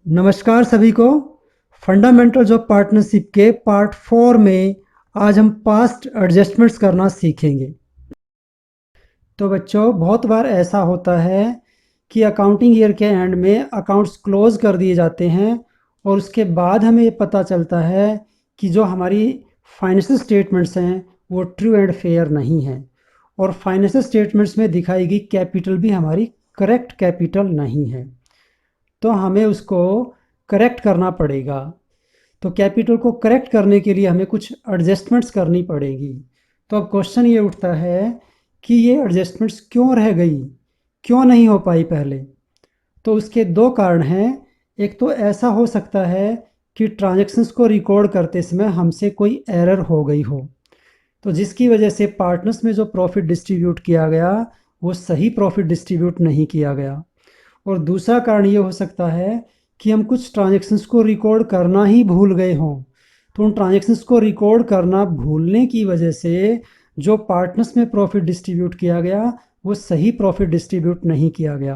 नमस्कार सभी को। फंडामेंटल्स ऑफ पार्टनरशिप के पार्ट 4 में आज हम पास्ट एडजस्टमेंट्स करना सीखेंगे। तो बच्चों, बहुत बार ऐसा होता है कि अकाउंटिंग ईयर के एंड में अकाउंट्स क्लोज कर दिए जाते हैं और उसके बाद हमें ये पता चलता है कि जो हमारी फाइनेंशियल स्टेटमेंट्स हैं वो ट्रू एंड फेयर नहीं हैं और फाइनेंशियल स्टेटमेंट्स में दिखाई गई कैपिटल भी हमारी करेक्ट कैपिटल नहीं है। तो हमें उसको करेक्ट करना पड़ेगा। तो कैपिटल को करेक्ट करने के लिए हमें कुछ एडजस्टमेंट्स करनी पड़ेगी। तो अब क्वेश्चन ये उठता है कि ये एडजस्टमेंट्स क्यों रह गई, क्यों नहीं हो पाई पहले। तो उसके दो कारण हैं। एक तो ऐसा हो सकता है कि ट्रांजैक्शंस को रिकॉर्ड करते समय हमसे कोई एरर हो गई हो, तो जिसकी वजह से पार्टनर्स में जो प्रॉफिट डिस्ट्रीब्यूट किया गया वो सही प्रॉफिट डिस्ट्रीब्यूट नहीं किया गया। और दूसरा कारण ये हो सकता है कि हम कुछ ट्रांजैक्शंस को रिकॉर्ड करना ही भूल गए हों। तो उन ट्रांजैक्शंस को रिकॉर्ड करना भूलने की वजह से जो पार्टनर्स में प्रॉफिट डिस्ट्रीब्यूट किया गया वो सही प्रॉफिट डिस्ट्रीब्यूट नहीं किया गया।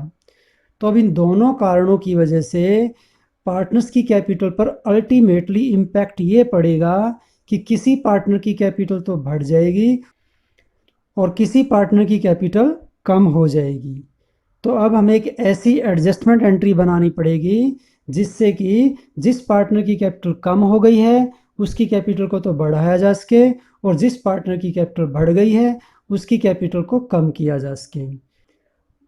तो अब इन दोनों कारणों की वजह से पार्टनर्स की कैपिटल पर अल्टीमेटली इम्पैक्ट ये पड़ेगा कि किसी पार्टनर की कैपिटल तो बढ़ जाएगी और किसी पार्टनर की कैपिटल कम हो जाएगी। तो अब हमें एक ऐसी एडजस्टमेंट एंट्री बनानी पड़ेगी जिससे कि जिस पार्टनर की कैपिटल कम हो गई है उसकी कैपिटल को तो बढ़ाया जा सके और जिस पार्टनर की कैपिटल बढ़ गई है उसकी कैपिटल को कम किया जा सके।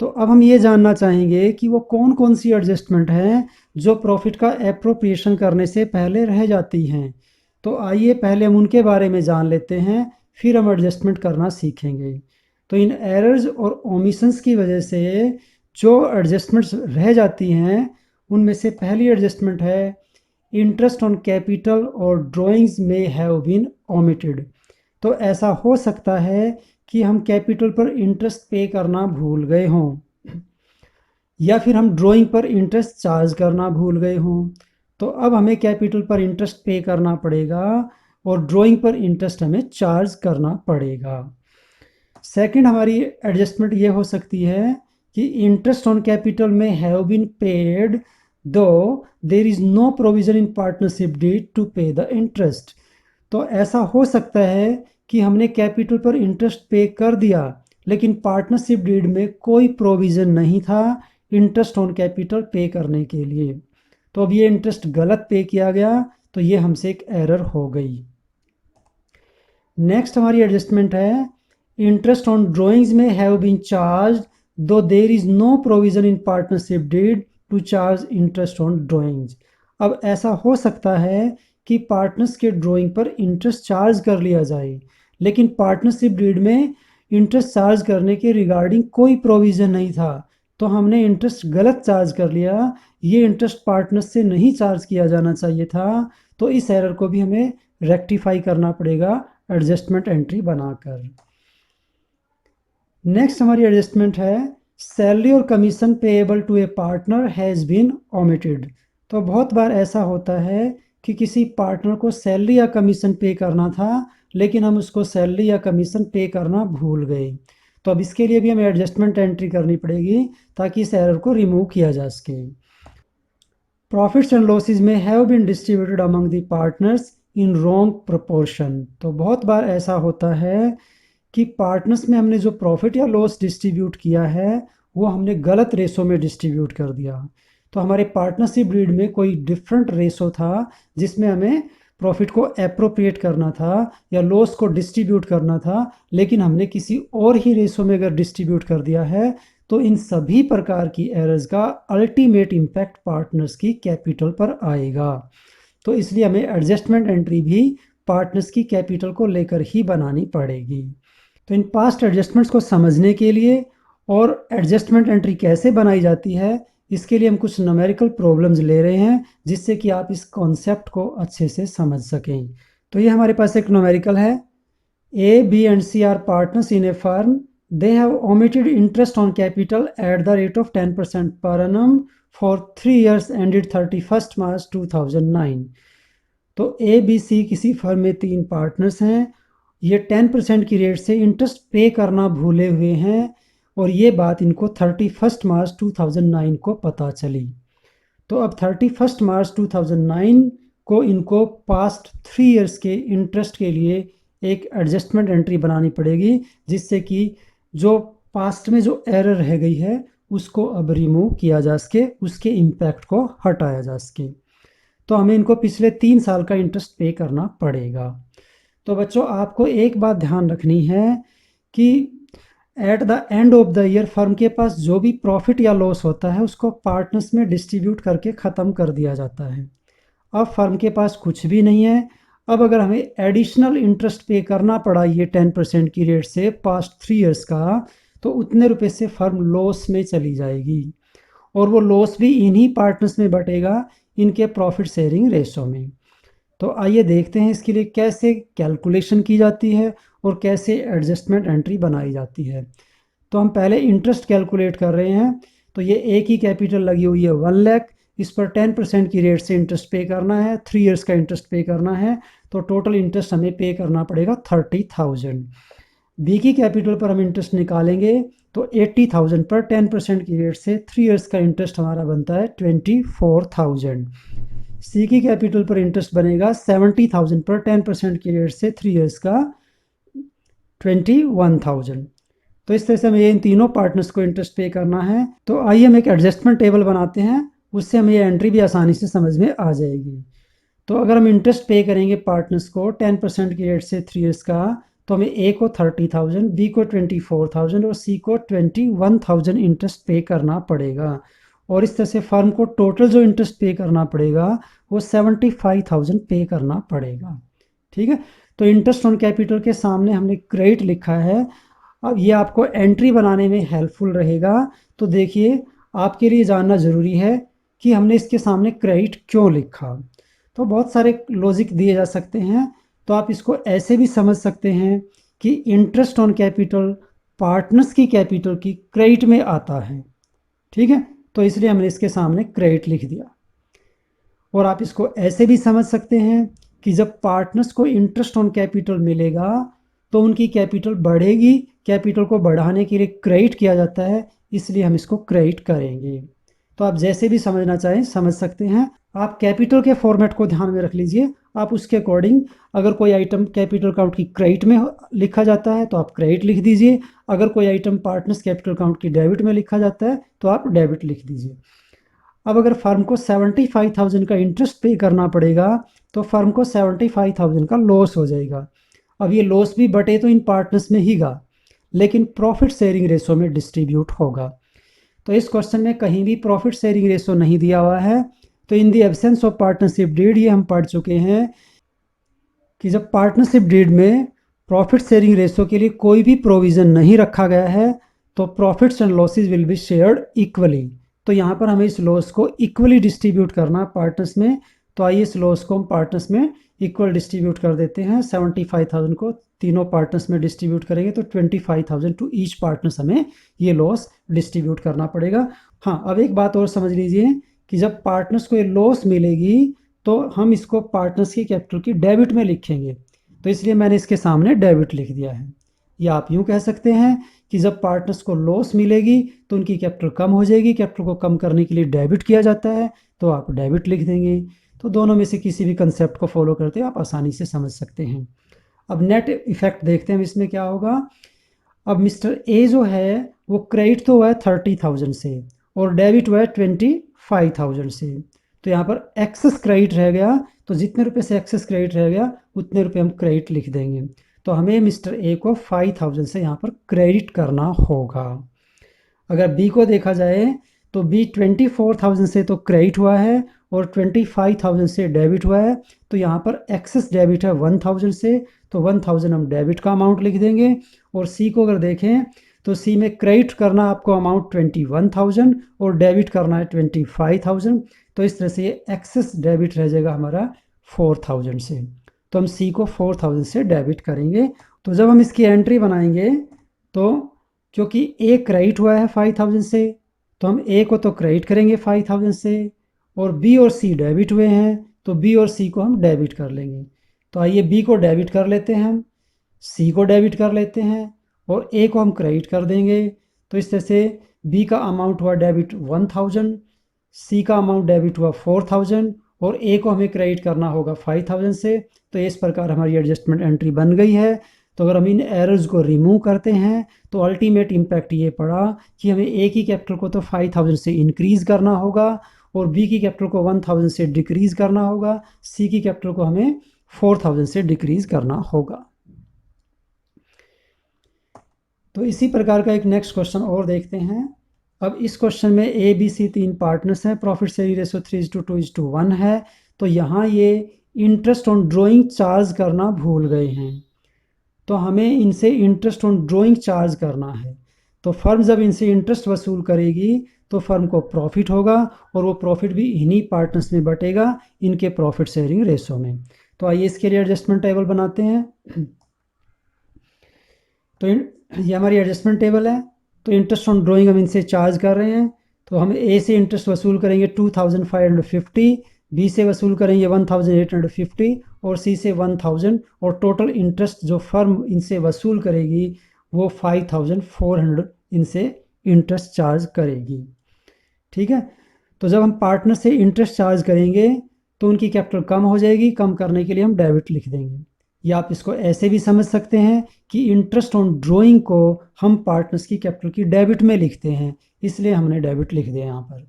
तो अब हम ये जानना चाहेंगे कि वो कौन कौन सी एडजस्टमेंट हैं जो प्रॉफिट का एप्रोप्रिएशन करने से पहले रह जाती हैं। तो आइए पहले हम उनके बारे में जान लेते हैं, फिर हम एडजस्टमेंट करना सीखेंगे। तो इन एरर्स और ओमिशंस की वजह से जो एडजस्टमेंट्स रह जाती हैं उनमें से पहली एडजस्टमेंट है इंटरेस्ट ऑन कैपिटल और ड्राइंग्स में हैव बीन ओमिटेड। तो ऐसा हो सकता है कि हम कैपिटल पर इंटरेस्ट पे करना भूल गए हों या फिर हम ड्राइंग पर इंटरेस्ट चार्ज करना भूल गए हों। तो अब हमें कैपिटल पर इंटरेस्ट पे करना पड़ेगा और ड्राइंग पर इंटरेस्ट हमें चार्ज करना पड़ेगा। सेकंड हमारी एडजस्टमेंट ये हो सकती है कि इंटरेस्ट ऑन कैपिटल में have been paid though there is no provision in partnership deed to pay the interest. तो ऐसा हो सकता है कि हमने कैपिटल पर इंटरेस्ट पे कर दिया लेकिन पार्टनरशिप डीड में कोई प्रोविज़न नहीं था इंटरेस्ट ऑन कैपिटल पे करने के लिए। तो अब ये इंटरेस्ट गलत पे किया गया, तो ये हमसे एक एरर हो गई। नेक्स्ट हमारी एडजस्टमेंट है इंटरेस्ट ऑन ड्राइंग्स में have been charge though there is no provision in partnership deed to charge interest on drawings. अब ऐसा हो सकता है कि पार्टनर्स के ड्राइंग पर इंटरेस्ट चार्ज कर लिया जाए लेकिन पार्टनरशिप डीड में इंटरेस्ट चार्ज करने के रिगार्डिंग कोई प्रोविज़न नहीं था, तो हमने इंटरेस्ट गलत चार्ज कर लिया। ये इंटरेस्ट पार्टनर्स से नहीं चार्ज किया जाना चाहिए था। तो इस एरर को भी हमें रेक्टिफाई करना पड़ेगा एडजस्टमेंट एंट्री बनाकर। नेक्स्ट हमारी एडजस्टमेंट है सैलरी और commission payable to a partner has been omitted. तो बहुत बार ऐसा होता है कि किसी पार्टनर को सैलरी या कमीशन पे करना था लेकिन हम उसको सैलरी या कमीशन पे करना भूल गए। तो अब इसके लिए भी हमें एडजस्टमेंट एंट्री करनी पड़ेगी ताकि इस एरर को रिमूव किया जा सके। प्रॉफिट्स एंड लॉसेस में have been distributed among the partners in wrong proportion. तो बहुत बार ऐसा होता है कि पार्टनर्स में हमने जो प्रॉफिट या लॉस डिस्ट्रीब्यूट किया है वो हमने गलत रेशो में डिस्ट्रीब्यूट कर दिया। तो हमारे पार्टनरशिप डीड में कोई डिफरेंट रेशो था जिसमें हमें प्रॉफिट को एप्रोप्रिएट करना था या लॉस को डिस्ट्रीब्यूट करना था, लेकिन हमने किसी और ही रेशो में अगर डिस्ट्रीब्यूट कर दिया है तो इन सभी प्रकार की एरर्स का अल्टीमेट इम्पैक्ट पार्टनर्स की कैपिटल पर आएगा। तो इसलिए हमें एडजस्टमेंट एंट्री भी पार्टनर्स की कैपिटल को लेकर ही बनानी पड़ेगी। तो इन पास्ट एडजस्टमेंट्स को समझने के लिए और एडजस्टमेंट एंट्री कैसे बनाई जाती है इसके लिए हम कुछ न्यूमेरिकल प्रॉब्लम्स ले रहे हैं जिससे कि आप इस कॉन्सेप्ट को अच्छे से समझ सकें। तो ये हमारे पास एक न्यूमेरिकल है। A B and C are partners in a firm, they have omitted interest on capital at the rate of 10% per annum for 3 years ended 31st March 2009। तो ए बी सी किसी फर्म में 3 partners हैं। ये 10% की rate से interest पे करना भूले हुए हैं और ये बात इनको 31 मार्च 2009 को पता चली। तो अब 31 मार्च 2009 को इनको पास्ट 3 इयर्स के इंटरेस्ट के लिए एक एडजस्टमेंट एंट्री बनानी पड़ेगी, जिससे कि जो पास्ट में जो एरर रह गई है उसको अब रिमूव किया जा सके, उसके इम्पैक्ट को हटाया जा सके। तो हमें इनको पिछले 3 साल का इंटरेस्ट पे करना पड़ेगा। तो बच्चों आपको एक बात ध्यान रखनी है कि at the end of the year firm के पास जो भी प्रॉफिट या लॉस होता है उसको पार्टनर्स में डिस्ट्रीब्यूट करके ख़त्म कर दिया जाता है। अब फर्म के पास कुछ भी नहीं है। अब अगर हमें एडिशनल इंटरेस्ट पे करना पड़ा ये 10% की रेट से पास्ट 3 इयर्स का, तो उतने रुपए से फर्म लॉस में चली जाएगी और वो लॉस भी इन्हीं पार्टनर्स में बटेगा, इनके प्रॉफिट शेयरिंग रेशो में। तो आइए देखते हैं इसके लिए कैसे कैलकुलेशन की जाती है और कैसे एडजस्टमेंट एंट्री बनाई जाती है। तो हम पहले इंटरेस्ट कैलकुलेट कर रहे हैं। तो ये एक ही कैपिटल लगी हुई है 1 लाख, इस पर 10% की रेट से इंटरेस्ट पे करना है, 3 इयर्स का इंटरेस्ट पे करना है, तो टोटल इंटरेस्ट हमें पे करना पड़ेगा 30,000। बी की कैपिटल पर हम इंटरेस्ट निकालेंगे तो 80,000 पर 10% की रेट से 3 इयर्स का इंटरेस्ट हमारा बनता है 24,000। सी की कैपिटल पर इंटरेस्ट बनेगा 70,000 पर 10% की रेट से 3 इयर्स का 21,000। तो इस तरह से हमें इन तीनों पार्टनर्स को इंटरेस्ट पे करना है। तो आइए हम एक एडजस्टमेंट टेबल बनाते हैं, उससे हमें ये एंट्री भी आसानी से समझ में आ जाएगी। तो अगर हम इंटरेस्ट पे करेंगे पार्टनर्स को 10% की रेट से 3 इयर्स का, तो हमें ए को 30,000, बी को 24,000 और सी को 21,000 इंटरेस्ट पे करना पड़ेगा। और इस तरह से फर्म को टोटल जो इंटरेस्ट पे करना पड़ेगा वो 75,000 पे करना पड़ेगा। ठीक है, तो इंटरेस्ट ऑन कैपिटल के सामने हमने क्रेडिट लिखा है। अब ये आपको एंट्री बनाने में हेल्पफुल रहेगा। तो देखिए आपके लिए जानना ज़रूरी है कि हमने इसके सामने क्रेडिट क्यों लिखा। तो बहुत सारे लॉजिक दिए जा सकते हैं। तो आप इसको ऐसे भी समझ सकते हैं कि इंटरेस्ट ऑन कैपिटल पार्टनर्स की कैपिटल की क्रेडिट में आता है। ठीक है, तो इसलिए हमने इसके सामने क्रेडिट लिख दिया। और आप इसको ऐसे भी समझ सकते हैं कि जब पार्टनर्स को इंटरेस्ट ऑन कैपिटल मिलेगा तो उनकी कैपिटल बढ़ेगी, कैपिटल को बढ़ाने के लिए क्रेडिट किया जाता है, इसलिए हम इसको क्रेडिट करेंगे। तो आप जैसे भी समझना चाहें समझ सकते हैं। आप कैपिटल के फॉर्मेट को ध्यान में रख लीजिए। आप उसके अकॉर्डिंग अगर कोई आइटम कैपिटल अकाउंट की क्रेडिट में लिखा जाता है तो आप क्रेडिट लिख दीजिए, अगर कोई आइटम पार्टनर्स कैपिटल अकाउंट की डेबिट में लिखा जाता है तो आप डेबिट लिख दीजिए। अब अगर फर्म को 75,000 का इंटरेस्ट पे करना पड़ेगा तो फर्म को 75,000 का लॉस हो जाएगा। अब ये लॉस भी बटे तो इन पार्टनर्स में ही गा, लेकिन प्रॉफिट शेयरिंग रेशो में डिस्ट्रीब्यूट होगा। तो इस क्वेश्चन में कहीं भी प्रॉफिट शेयरिंग रेशो नहीं दिया हुआ है। तो in the absence of partnership deed, ये हम पढ़ चुके हैं कि जब पार्टनरशिप डीड में प्रॉफिट शेयरिंग रेशो के लिए कोई भी प्रोविज़न नहीं रखा गया है तो profits and losses will be shared equally. तो यहाँ पर हमें इस लॉस को इक्वली डिस्ट्रीब्यूट करना पार्टनर्स में। तो आइए इस लॉस को हम पार्टनर्स में इक्वल डिस्ट्रीब्यूट कर देते हैं। 75,000 को तीनों पार्टनर्स में डिस्ट्रीब्यूट करेंगे तो 25,000 टू ईच पार्टनर्स हमें ये लॉस डिस्ट्रीब्यूट करना पड़ेगा। हाँ, अब एक बात और समझ लीजिए कि जब पार्टनर्स को ये लॉस मिलेगी तो हम इसको पार्टनर्स की कैपिटल की डेबिट में लिखेंगे। तो इसलिए मैंने इसके सामने डेबिट लिख दिया है। या आप यूँ कह सकते हैं कि जब पार्टनर्स को लॉस मिलेगी तो उनकी कैपिटल कम हो जाएगी, कैपिटल को कम करने के लिए डेबिट किया जाता है तो आप डेबिट लिख देंगे। तो दोनों में से किसी भी कंसेप्ट को फॉलो करते आप आसानी से समझ सकते हैं। अब नेट इफेक्ट देखते हैं इसमें क्या होगा। अब मिस्टर ए जो है वो क्रेडिट तो हुआ है 30,000 से और डेबिट हुआ है 25,000 से। तो यहाँ पर एक्सेस क्रेडिट रह गया, तो जितने रुपए से एक्सेस क्रेडिट रह गया उतने रुपए हम क्रेडिट लिख देंगे। तो हमें मिस्टर ए को 5,000 से यहाँ पर क्रेडिट करना होगा। अगर बी को देखा जाए तो बी 24,000 से तो क्रेडिट हुआ है और 25,000 से डेबिट हुआ है। तो यहाँ पर एक्सेस डेबिट है 1,000 से, तो 1,000 हम डेबिट का अमाउंट लिख देंगे। और सी को अगर देखें तो सी में क्रेडिट करना आपको अमाउंट 21,000 और डेबिट करना है 25,000। तो इस तरह से ये एक्सेस डेबिट रह जाएगा हमारा 4,000 से। तो हम सी को 4,000 से डेबिट करेंगे। तो जब हम इसकी एंट्री बनाएंगे तो क्योंकि ए क्रेडिट हुआ है 5,000 से तो हम ए को तो क्रेडिट करेंगे 5,000 से, और बी और सी डेबिट हुए हैं तो बी और सी को हम डेबिट कर लेंगे। तो आइए बी को डेबिट कर लेते हैं, हम सी को डेबिट कर लेते हैं और ए को हम क्रेडिट कर देंगे। तो इस तरह से बी का अमाउंट हुआ डेबिट 1,000, सी का अमाउंट डेबिट हुआ 4000 और ए को हमें क्रेडिट करना होगा 5000 से। तो इस प्रकार हमारी एडजस्टमेंट एंट्री बन गई है। तो अगर हम इन एरर्स को रिमूव करते हैं तो अल्टीमेट इम्पैक्ट ये पड़ा कि हमें ए की कैपिटल को तो 5000 से इंक्रीज़ करना होगा और बी की कैपिटल को 1000 से डिक्रीज़ करना होगा, सी की कैपिटल को हमें 4000 से डिक्रीज़ करना होगा। तो इसी प्रकार का एक नेक्स्ट क्वेश्चन और देखते हैं। अब इस क्वेश्चन में ए बी सी 3 पार्टनर्स हैं, प्रॉफिट शेयरिंग रेशो 3:2:1 है। तो यहाँ ये इंटरेस्ट ऑन ड्राइंग चार्ज करना भूल गए हैं, तो हमें इनसे इंटरेस्ट ऑन ड्राइंग चार्ज करना है। तो फर्म जब इनसे इंटरेस्ट वसूल करेगी तो फर्म को प्रॉफिट होगा और वो प्रॉफिट भी इन्हीं पार्टनर्स में बटेगा इनके प्रॉफिट शेयरिंग रेशो में। तो आइए इसके लिए एडजस्टमेंट टेबल बनाते हैं। तो ये हमारी एडजस्टमेंट टेबल है। तो इंटरेस्ट ऑन ड्राइंग हम इनसे चार्ज कर रहे हैं, तो हम ए से इंटरेस्ट वसूल करेंगे 2550, बी से वसूल करेंगे 1850 और सी से 1000 और टोटल इंटरेस्ट जो फर्म इनसे वसूल करेगी वो 5400 इनसे इंटरेस्ट चार्ज करेगी। ठीक है। तो जब हम पार्टनर से इंटरेस्ट चार्ज करेंगे तो उनकी कैपिटल कम हो जाएगी, कम करने के लिए हम डेबिट लिख देंगे। या आप इसको ऐसे भी समझ सकते हैं कि इंटरेस्ट ऑन ड्राइंग को हम पार्टनर्स की कैपिटल की डेबिट में लिखते हैं, इसलिए हमने डेबिट लिख दिया यहाँ पर।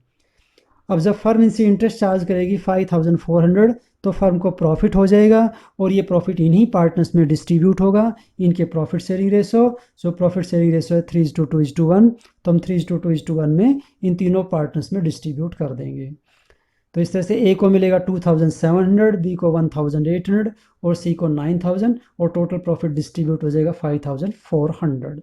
अब जब फर्म इनसे इंटरेस्ट चार्ज करेगी 5400 तो फर्म को प्रॉफिट हो जाएगा और ये प्रॉफिट इन्हीं पार्टनर्स में डिस्ट्रीब्यूट होगा इनके प्रॉफिट शेयरिंग रेशो। जो प्रॉफिट शेयरिंग रेशो है 3:2:1, तो हम 3:2:1 में इन तीनों पार्टनर्स में डिस्ट्रीब्यूट कर देंगे। तो इस तरह से ए को मिलेगा 2700, बी को 1800 और सी को 9000 और टोटल प्रॉफिट डिस्ट्रीब्यूट हो जाएगा 5400।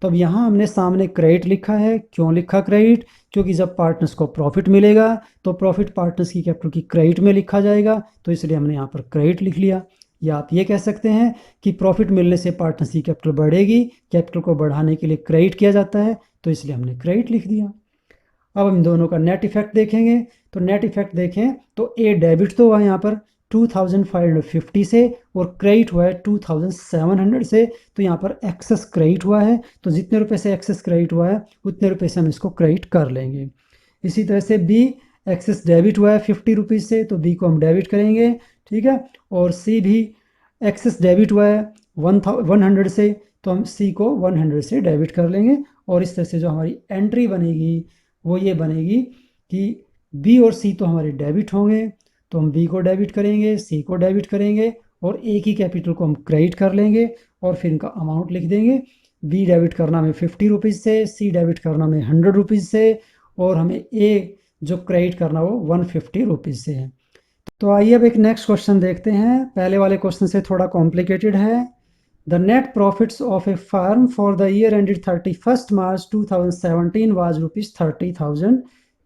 तो अब यहाँ हमने सामने क्रेडिट लिखा है। क्यों लिखा क्रेडिट? क्योंकि जब पार्टनर्स को प्रॉफिट मिलेगा तो प्रॉफिट पार्टनर्स की कैपिटल की क्रेडिट में लिखा जाएगा, तो इसलिए हमने यहाँ पर क्रेडिट लिख लिया। या आप ये कह सकते हैं कि प्रॉफिट मिलने से पार्टनर्स की कैपिटल बढ़ेगी, कैपिटल को बढ़ाने के लिए क्रेडिट किया जाता है, तो इसलिए हमने क्रेडिट लिख दिया। अब हम दोनों का नेट इफेक्ट देखेंगे। तो नेट इफेक्ट देखें तो ए डेबिट तो हुआ यहाँ पर 2550 से और क्रेडिट हुआ है 2700 से, तो यहाँ पर एक्सेस क्रेडिट हुआ है। तो जितने रुपए से एक्सेस क्रेडिट हुआ है उतने रुपए से हम इसको क्रेडिट कर लेंगे। इसी तरह से बी एक्सेस डेबिट हुआ है 50 रुपीज़ से, तो बी को हम डेबिट करेंगे। ठीक है। और सी भी एक्सेस डेबिट हुआ है 100 से, तो हम सी को 100 से डेबिट कर लेंगे। और इस तरह से जो हमारी एंट्री बनेगी वो ये बनेगी कि बी और सी तो हमारे डेबिट होंगे, तो हम बी को डेबिट करेंगे, सी को डेबिट करेंगे और ए की कैपिटल को हम क्रेडिट कर लेंगे और फिर इनका अमाउंट लिख देंगे। बी डेबिट करना हमें 50 रुपीज़ से, सी डेबिट करना हमें 100 रुपीज़ से और हमें ए जो क्रेडिट करना वो 150 रुपीज़ से है। तो आइए अब एक नेक्स्ट क्वेश्चन देखते हैं। पहले वाले क्वेश्चन से थोड़ा कॉम्प्लिकेटेड है। The net profits of a firm for the year ended 31st March 2017 was rupees 30,000,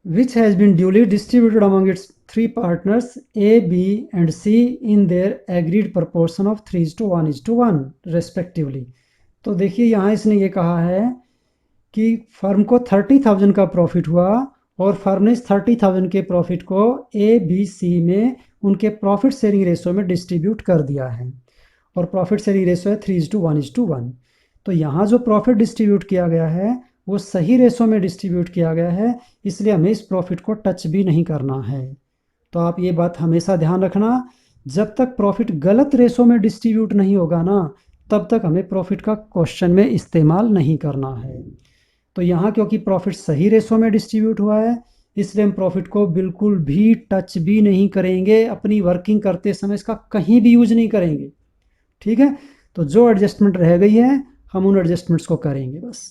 which has been duly distributed among its three partners A, B and C in their agreed proportion of 3:1:1 respectively. तो देखिए यहाँ इसने ये कहा है कि firm को 30,000 का प्रॉफिट हुआ और फर्म ने इस 30,000 के प्रॉफिट को ए बी सी में उनके प्रॉफिट शेयरिंग रेशो में डिस्ट्रीब्यूट कर दिया है और प्रॉफिट शेयरिंग रेशो है 3:1:1। तो यहाँ जो प्रॉफिट डिस्ट्रीब्यूट किया गया है वो सही रेशो में डिस्ट्रीब्यूट किया गया है, इसलिए हमें इस प्रॉफिट को टच भी नहीं करना है। तो आप ये बात हमेशा ध्यान रखना, जब तक प्रॉफिट गलत रेशो में डिस्ट्रीब्यूट नहीं होगा ना तब तक हमें प्रॉफिट का क्वेश्चन में इस्तेमाल नहीं करना है। तो यहाँ क्योंकि प्रॉफिट सही रेशो में डिस्ट्रीब्यूट हुआ है इसलिए हम प्रॉफिट को बिल्कुल भी टच भी नहीं करेंगे, अपनी वर्किंग करते समय इसका कहीं भी यूज नहीं करेंगे। ठीक है। तो जो एडजस्टमेंट रह गई है हम उन एडजस्टमेंट्स को करेंगे बस।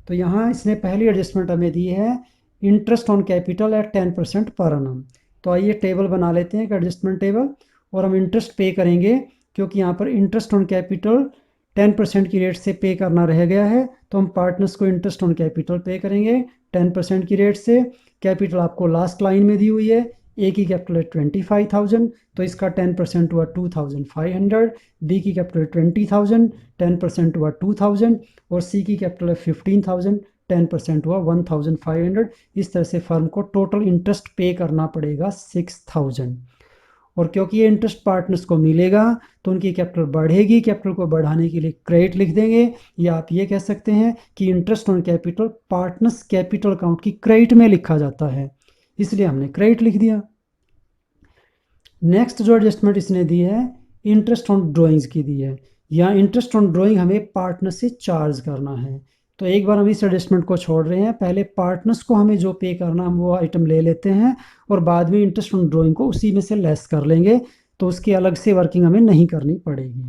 तो यहाँ इसने पहली एडजस्टमेंट हमें दी है interest on capital eight 10% per annum. तो आइए टेबल बना लेते हैं एक एडजस्टमेंट टेबल और हम इंटरेस्ट पे करेंगे क्योंकि यहाँ पर इंटरेस्ट ऑन कैपिटल 10% की रेट से पे करना रह गया है, तो हम पार्टनर्स को इंटरेस्ट ऑन कैपिटल पे करेंगे 10% की रेट से। कैपिटल आपको लास्ट लाइन में दी हुई है। ए की कैपिटल है 25,000, तो इसका 10% हुआ 2,500। बी की कैपिटल 20,000, 10% हुआ 2,000 और सी की कैपिटल है 15,000, 10% हुआ 1,500। इस तरह से फर्म को टोटल इंटरेस्ट पे करना पड़ेगा 6,000। और क्योंकि ये इंटरेस्ट पार्टनर्स को मिलेगा तो उनकी कैपिटल बढ़ेगी, कैपिटल को बढ़ाने के लिए क्रेडिट लिख देंगे। या आप ये कह सकते हैं कि interest on capital partners capital account की क्रेडिट में लिखा जाता है, इसलिए हमने क्रेडिट लिख दिया। नेक्स्ट जो एडजस्टमेंट इसने दी है इंटरेस्ट ऑन ड्राइंग्स की दी है। यहाँ इंटरेस्ट ऑन ड्राइंग हमें पार्टनर से चार्ज करना है, तो एक बार हम इस एडजस्टमेंट को छोड़ रहे हैं। पहले पार्टनर्स को हमें जो पे करना हम वो आइटम ले लेते हैं और बाद में इंटरेस्ट ऑन ड्राइंग को उसी में से लेस कर लेंगे, तो उसकी अलग से वर्किंग हमें नहीं करनी पड़ेगी।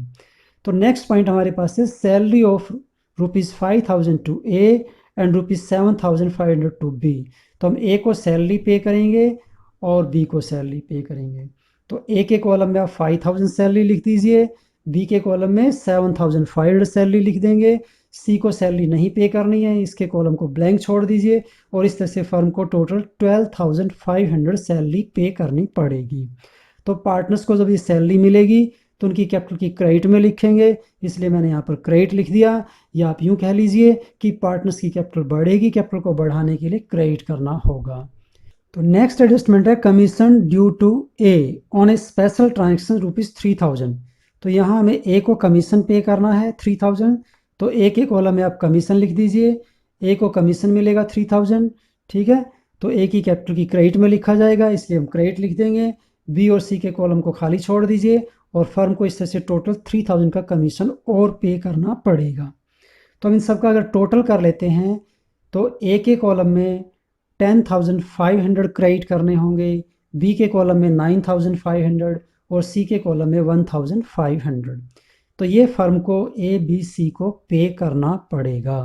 तो नेक्स्ट पॉइंट हमारे पास है salary of ₹5,000 to A and ₹7,500 to B. तो हम ए को सैलरी पे करेंगे और बी को सैलरी पे करेंगे। तो ए के कॉलम में आप 5,000 सैलरी लिख दीजिए, बी के कॉलम में 7,500 सैलरी लिख देंगे। सी को सैलरी नहीं पे करनी है, इसके कॉलम को ब्लैंक छोड़ दीजिए और इस तरह से फर्म को टोटल 12,500 सैलरी पे करनी पड़ेगी। तो पार्टनर्स को जब ये सैलरी मिलेगी तो उनकी कैपिटल की क्रेडिट में लिखेंगे, इसलिए मैंने यहाँ पर क्रेडिट लिख दिया। या आप यूँ कह लीजिए कि पार्टनर्स की कैपिटल बढ़ेगी, कैपिटल को बढ़ाने के लिए क्रेडिट करना होगा। तो नेक्स्ट एडजस्टमेंट है commission due to A on a special transaction ₹3,000। तो यहाँ हमें ए को कमीशन पे करना है 3,000, तो ए के कॉलम में आप कमीशन लिख दीजिए। ए को कमीशन मिलेगा 3,000, ठीक है। तो ए की कैपिटल की क्रेडिट में लिखा जाएगा, इसलिए हम क्रेडिट लिख देंगे। बी और सी के कॉलम को खाली छोड़ दीजिए और फर्म को इस तरह से टोटल 3,000 का कमीशन और पे करना पड़ेगा। तो हम इन सब का अगर टोटल कर लेते हैं तो ए के कॉलम में 10,500 क्रेडिट करने होंगे, बी के कॉलम में 9,500 और सी के कॉलम में 1,500। तो ये फर्म को ए बी सी को पे करना पड़ेगा।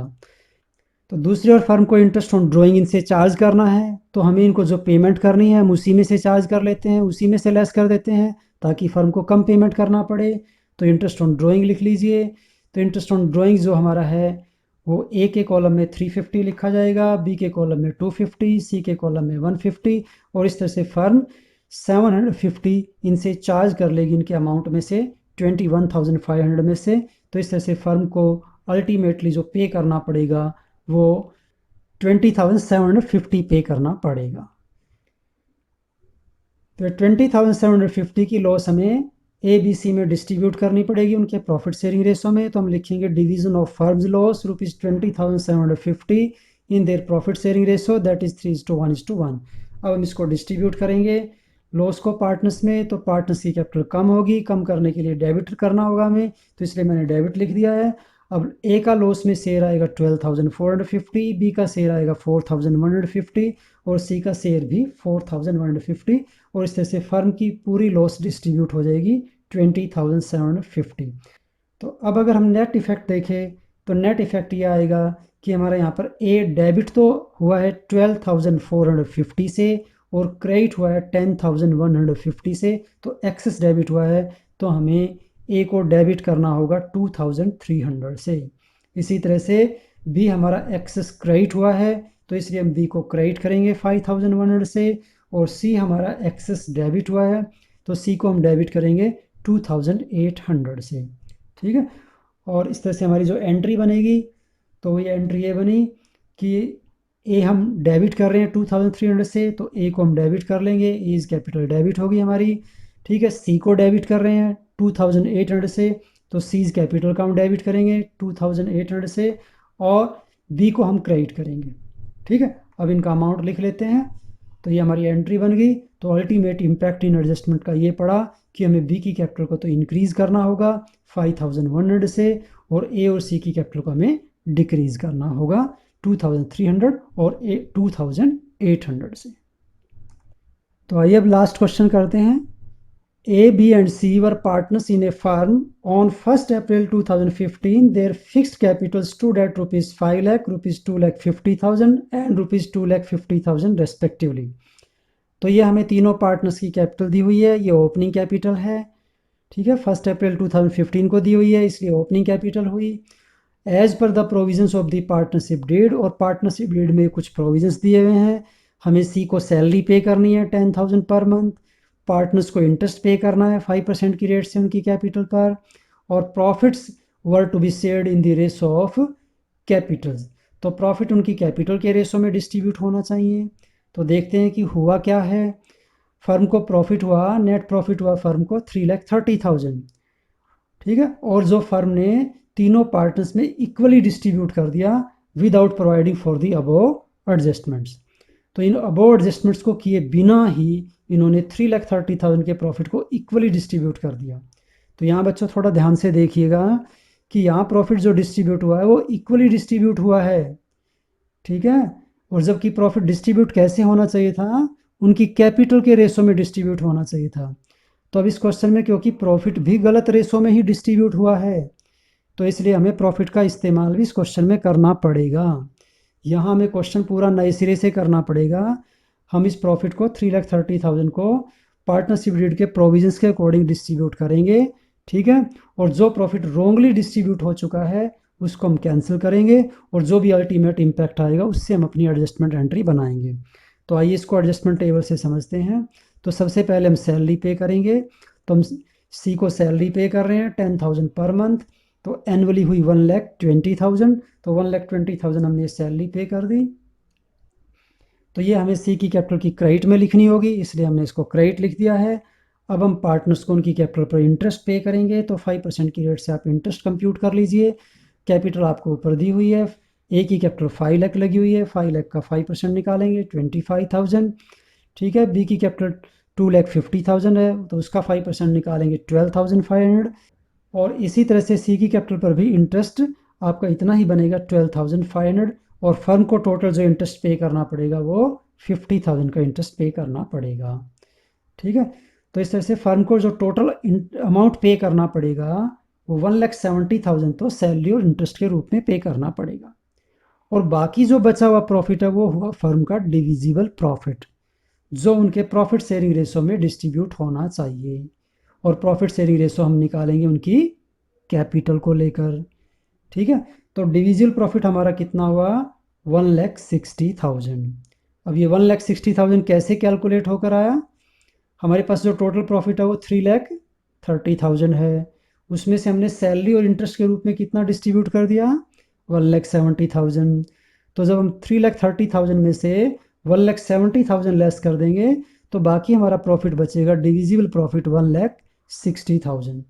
तो दूसरी ओर फर्म को इंटरेस्ट ऑन ड्राइंग इनसे चार्ज करना है, तो हमें इनको जो पेमेंट करनी है हम उसी में से चार्ज कर लेते हैं, उसी में से लेस कर देते हैं ताकि फर्म को कम पेमेंट करना पड़े। तो इंटरेस्ट ऑन ड्राइंग लिख लीजिए। तो इंटरेस्ट ऑन ड्राइंग जो हमारा है वो ए के कॉलम में 350 लिखा जाएगा, बी के कॉलम में 250, सी के कॉलम में 150 और इस तरह से फर्म 750 इनसे चार्ज कर लेगी, इनके अमाउंट में से 21,500 में से। तो इस तरह से फर्म को अल्टीमेटली जो पे करना पड़ेगा वो 20,750 पे करना पड़ेगा। तो 20,750 की लॉस हमें ए बी सी में डिस्ट्रीब्यूट करनी पड़ेगी उनके प्रॉफिट शेयरिंग रेशो में। तो हम लिखेंगे division of firms loss ₹20,750 in their profit sharing ratio that is 3:1:1। अब हम इसको डिस्ट्रीब्यूट करेंगे लॉस को पार्टनर्स में, तो पार्टनर्स की कैपिटल कम होगी, कम करने के लिए डेबिट करना होगा हमें, तो इसलिए मैंने डेबिट लिख दिया है। अब ए का लॉस में शेयर आएगा 12,450, बी का शेयर आएगा 4,150 और सी का शेयर भी 4,150 और इस तरह से फर्म की पूरी लॉस डिस्ट्रीब्यूट हो जाएगी 20,750। तो अब अगर हम नेट इफेक्ट देखें तो नेट इफेक्ट ये आएगा कि हमारा यहाँ पर ए डेबिट तो हुआ है 12,450 से और क्रेडिट हुआ है 10,150 से, तो एक्सेस डेबिट हुआ है, तो हमें ए को डेबिट करना होगा 2,300 से। इसी तरह से बी हमारा एक्सेस क्रेडिट हुआ है, तो इसलिए हम बी को क्रेडिट करेंगे 5,100 से और सी हमारा एक्सेस डेबिट हुआ है, तो सी को हम डेबिट करेंगे 2,800 से, ठीक है। और इस तरह से हमारी जो एंट्री बनेगी तो ये एंट्री ये बनी कि ए हम डेबिट कर रहे हैं 2,300 से, तो ए को हम डेबिट कर लेंगे, ए इज़ कैपिटल डेबिट होगी हमारी, ठीक है। सी को डेबिट कर रहे हैं 2,800 से, तो सीज कैपिटल का हम डेबिट करेंगे 2,800 से और बी को हम क्रेडिट करेंगे, ठीक है। अब इनका अमाउंट लिख लेते हैं, तो ये हमारी एंट्री बन गई। तो अल्टीमेट इम्पैक्ट इन एडजस्टमेंट का ये पड़ा कि हमें बी की कैपिटल को तो इंक्रीज़ करना होगा 5,100 से और ए और सी की कैपिटल को हमें डिक्रीज़ करना होगा 2,300 और 2,800 से। तो आइए अब लास्ट क्वेश्चन करते हैं। A, B and C were partners in a firm on 1st April 2015. Their fixed capital stood at ₹5 lakh, ₹2,50,000 and ₹2,50,000 respectively. तो ये हमें तीनों पार्टनर्स की कैपिटल दी हुई है, ये ओपनिंग कैपिटल है, ठीक है। 1 अप्रैल 2015 को दी हुई है, इसलिए ओपनिंग कैपिटल हुई। As per the provisions of the partnership deed, और पार्टनरशिप डीड में कुछ प्रोविजंस दिए हुए हैं। हमें सी को सैलरी पे करनी है 10,000 पर मंथ, पार्टनर्स को इंटरेस्ट पे करना है 5% की रेट से उनकी कैपिटल पर, और profits were to be shared in the ratio of capitals, तो प्रॉफिट उनकी कैपिटल के रेशो में डिस्ट्रीब्यूट होना चाहिए। तो देखते हैं कि हुआ क्या है। फर्म को प्रॉफिट हुआ, नेट प्रॉफिट हुआ फर्म को 3,30,000, ठीक है। और जो फर्म ने तीनों पार्टनर्स में इक्वली डिस्ट्रीब्यूट कर दिया without providing for the above adjustments. तो इन अबोव एडजस्टमेंट्स को किए बिना ही इन्होंने 3,30,000 के प्रॉफिट को इक्वली डिस्ट्रीब्यूट कर दिया। तो यहाँ बच्चों थोड़ा ध्यान से देखिएगा कि यहाँ प्रॉफिट जो डिस्ट्रीब्यूट हुआ है वो इक्वली डिस्ट्रीब्यूट हुआ है, ठीक है। और जबकि प्रॉफिट डिस्ट्रीब्यूट कैसे होना चाहिए था, उनकी कैपिटल के रेशो में डिस्ट्रीब्यूट होना चाहिए था। तो अब इस क्वेश्चन में क्योंकि प्रॉफिट भी गलत रेशो में ही डिस्ट्रीब्यूट हुआ है, तो इसलिए हमें प्रॉफिट का इस्तेमाल भी इस क्वेश्चन में करना पड़ेगा। यहाँ हमें क्वेश्चन पूरा नए सिरे से करना पड़ेगा। हम इस प्रॉफिट को 3,30,000 को पार्टनरशिप डीड के प्रोविजंस के अकॉर्डिंग डिस्ट्रीब्यूट करेंगे, ठीक है। और जो प्रॉफिट रोंगली डिस्ट्रीब्यूट हो चुका है उसको हम कैंसिल करेंगे, और जो भी अल्टीमेट इम्पैक्ट आएगा उससे हम अपनी एडजस्टमेंट एंट्री बनाएंगे। तो आइए इसको एडजस्टमेंट टेबल से समझते हैं। तो सबसे पहले हम सैलरी पे करेंगे। तो हम सी को सैलरी पे कर रहे हैं 10,000 पर मंथ, तो एनुअली हुई 1,20,000। तो 1,20,000 हमने सैलरी पे कर दी। तो ये हमें सी की कैपिटल की क्रेडिट में लिखनी होगी, इसलिए हमने इसको क्रेडिट लिख दिया है। अब हम पार्टनर्स को उनकी कैपिटल पर इंटरेस्ट पे करेंगे। तो 5% की रेट से आप इंटरेस्ट कंप्यूट कर लीजिए। कैपिटल आपको ऊपर दी हुई है, ए की कैपिटल 5 लाख लगी हुई है, 5 लाख का 5% निकालेंगे 25,000, ठीक है। बी की कैपिटल 2,50,000 है, तो उसका 5% निकालेंगे 12,500। और इसी तरह से सी की कैपिटल पर भी इंटरेस्ट आपका इतना ही बनेगा 12,500, और फर्म को टोटल जो इंटरेस्ट पे करना पड़ेगा वो 50,000 का इंटरेस्ट पे करना पड़ेगा, ठीक है। तो इस तरह से फर्म को जो टोटल अमाउंट पे करना पड़ेगा वो 1,70,000 तो सैलरी और इंटरेस्ट के रूप में पे करना पड़ेगा। और बाकी जो बचा हुआ प्रॉफिट है वो हुआ फर्म का डिविजिबल प्रॉफिट, जो उनके प्रॉफिट शेयरिंग रेशो में डिस्ट्रीब्यूट होना चाहिए। और प्रॉफिट शेयरिंग रेशो हम निकालेंगे उनकी कैपिटल को लेकर, ठीक है। तो डिविजिबल प्रॉफिट हमारा कितना हुआ 1,60,000। अब ये 1,60,000 कैसे कैलकुलेट होकर आया, हमारे पास जो टोटल प्रॉफिट है वो 3,30,000 है, उसमें से हमने सैलरी और इंटरेस्ट के रूप में कितना डिस्ट्रीब्यूट कर दिया 1,70,000। तो जब हम 3,30,000 में से 1,70,000 लेस कर देंगे तो बाकी हमारा प्रॉफिट बचेगा डिविजिबल प्रॉफिट 1,60,000।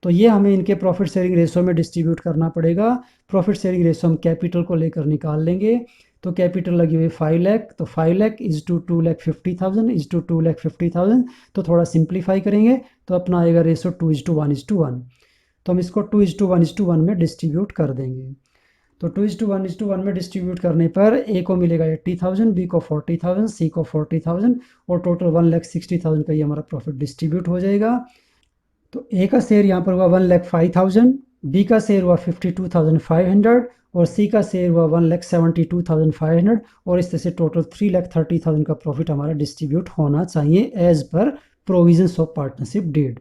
तो ये हमें इनके प्रॉफिट शेयरिंग रेशो में डिस्ट्रीब्यूट करना पड़ेगा। प्रॉफिट शेयरिंग रेशो हम कैपिटल को लेकर निकाल लेंगे। तो कैपिटल लगी हुई 5 लाख, तो 5 lakh is to 2,50,000 is to 2,50,000। तो थोड़ा सिंप्लीफाई करेंगे तो अपना आएगा रेशो 2:1:1। तो हम इसको 2:1:1 में डिस्ट्रीब्यूट कर देंगे। तो 2:1:1 में डिस्ट्रीब्यूट करने पर ए को मिलेगा 80,000, बी को 40,000, सी को 40,000, और टोटल 1,60,000 का ये हमारा प्रॉफिट डिस्ट्रीब्यूट हो जाएगा। तो ए का शेयर यहाँ पर हुआ 1,05,000, बी का शेयर हुआ 52,500, और सी का शेयर हुआ 1,72,500, और इस तरह से टोटल 3,30,000 का प्रॉफिट हमारा डिस्ट्रीब्यूट होना चाहिए as per provisions of partnership deed.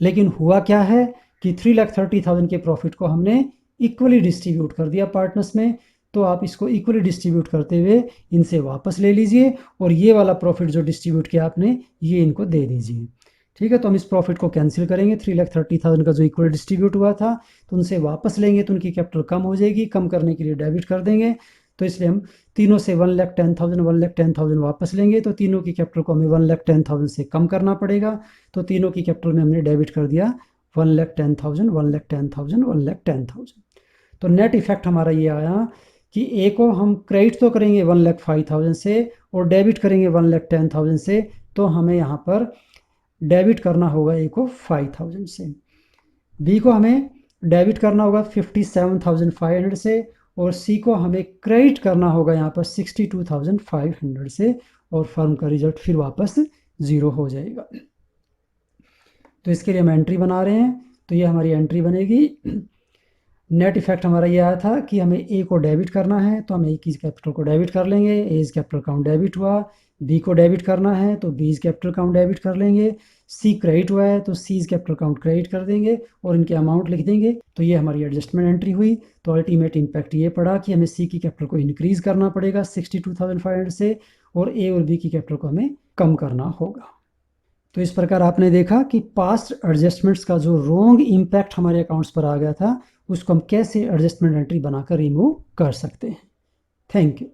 लेकिन हुआ क्या है कि 3,30,000 के प्रॉफिट को हमने इक्वली डिस्ट्रीब्यूट कर दिया पार्टनर्स में। तो आप इसको इक्वली डिस्ट्रीब्यूट करते हुए इनसे वापस ले लीजिए, और ये वाला प्रॉफिट जो डिस्ट्रीब्यूट किया आपने ये इनको दे दीजिए, ठीक है। तो हम इस प्रॉफिट को कैंसिल करेंगे। 3,30,000 का जो इक्वल डिस्ट्रीब्यूट हुआ था तो उनसे वापस लेंगे तो उनकी कैपिटल कम हो जाएगी, कम करने के लिए डेबिट कर देंगे। तो इसलिए हम तीनों से 1,10,000 वापस लेंगे, तो तीनों की कैपिटल को हमें 1,10,000 से कम करना पड़ेगा। तो तीनों की कैपिटल में हमने डेबिट कर दिया 1,10,000, 1,10,000, 1,10,000। तो नेट इफेक्ट हमारा ये आया कि ए को हम क्रेडिट तो करेंगे 1,05,000 से और डेबिट करेंगे 1,10,000 से। तो हमें यहाँ पर डेबिट करना होगा ए को 5,000 से, बी को हमें डेबिट करना होगा 57,500 से, और सी को हमें क्रेडिट करना होगा यहाँ पर 62,500 से, और फर्म का रिजल्ट फिर वापस 0 हो जाएगा। तो इसके लिए हम एंट्री बना रहे हैं। तो ये हमारी एंट्री बनेगी। नेट इफेक्ट हमारा ये आया था कि हमें ए को डेबिट करना है, तो हम ए की कैपिटल को डेबिट कर लेंगे, A is capital account debit हुआ। बी को डेबिट करना है तो B is capital account debit कर लेंगे। सी क्रेडिट हुआ है तो C is capital account credit कर देंगे और इनके अमाउंट लिख देंगे। तो ये हमारी एडजस्टमेंट एंट्री हुई। तो अल्टीमेट इम्पैक्ट ये पड़ा कि हमें सी की कैपिटल को इंक्रीज़ करना पड़ेगा 62,500 से, और ए और बी की कैपिटल को हमें कम करना होगा। तो इस प्रकार आपने देखा कि पास्ट एडजस्टमेंट्स का जो रॉन्ग इम्पैक्ट हमारे अकाउंट्स पर आ गया था उसको हम कैसे एडजस्टमेंट एंट्री बनाकर रिमूव कर सकते हैं। Thank you.